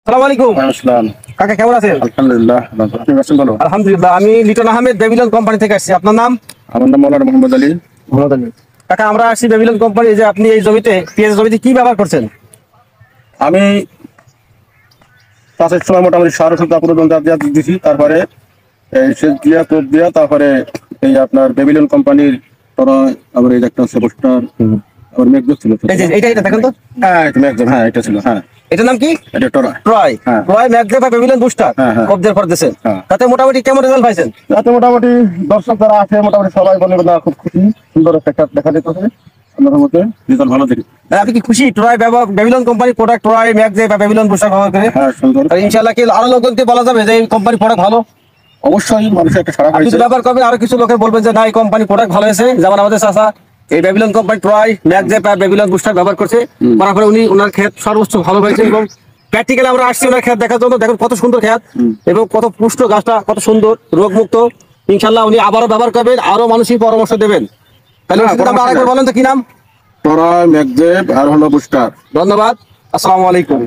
আসসালামু আলাইকুম। আসসালাম। কাকা কেমন আছেন? আলহামদুলিল্লাহ। আপনি আছেন ভালো? আলহামদুলিল্লাহ। আমি লিটন আহমেদ বেবিলন কোম্পানি থেকে আসছি। আপনার নাম? আমার নাম মৌলানা মোহাম্মদ আলী। মোহাম্মদ আলী। কাকা আমরা আসছি বেবিলন কোম্পানি, যে আপনি এই জমিতে পেঁয়াজ জমিতে কি ব্যবহার করছেন? আমি চাষের সময় মোটামুটি সার ওষুধ দিয়েছি, তারপরে এই সেচ দিয়া টোপ দিয়া, তারপরে এই আপনার বেবিলন কোম্পানির তোরা আবার এই একটা পোস্টার আবার মেঘদূত ছিল। এই যে এটা দেখেন তো। হ্যাঁ এটা মেঘদূত, হ্যাঁ এটা ছিল। হ্যাঁ এটার নাম কি? এটা টোরা। ট্রয়। হ্যাঁ। ট্রয় ম্যাগজেপ বা বেবিলন বুস্টার হ্যাঁ, হ্যাঁ। কবজের পর দিয়েছেন। হ্যাঁ। তাতে মোটামুটি কেমন রেজাল্ট পাইছেন? যাতে মোটামুটি দর্শক যারা আছে মোটামুটি সবাই বলে না খুব খুশি, সুন্দর একটা ক্ষেত দেখা যেতেছে। আপনাদের মধ্যে রেজাল্ট ভালো দেখি। আপনি কি খুশি ট্রয় ব্যবহার বেবিলন কোম্পানি প্রোডাক্ট ট্রয় ম্যাগজেপ বা বেবিলন বুস্টার ব্যবহার করে? হ্যাঁ সুন্দর। আর ইনশাআল্লাহ কি আরো লোকজনকে বলা যাবে যে এই কোম্পানি প্রোডাক্ট ভালো? অবশ্যই মানুষের একটা সারা আপনি পাইছে। যদি ব্যবহার করবেন আরো কিছু লোকে বলবেন যে না এই কোম্পানি প্রোডাক্ট ভালো হয়েছে। যেমন আমাদের চাচা এই বেবিলন কোম্পানি ট্রয় ম্যাগজেপ আর বেবিলন বুস্টার ব্যবহার করছে, করার পরে উনি ওনার ক্ষেত সর্বোচ্চ ভালো হয়েছে। এবং প্র্যাকটিক্যালি আমরা আসছি ওনার ক্ষেত দেখার জন্য। দেখুন কত সুন্দর ক্ষেত এবং কত পুষ্ট, গাছটা কত সুন্দর, রোগমুক্ত। ইনশাল্লাহ উনি আবারও ব্যবহার করবেন, আরো মানুষই পরামর্শ দেবেন। তাহলে আমরা আরেকবার বলেন তো কি নাম? তোরা ম্যাগজেব আর হলো বুস্টার। ধন্যবাদ। আসসালামু আলাইকুম।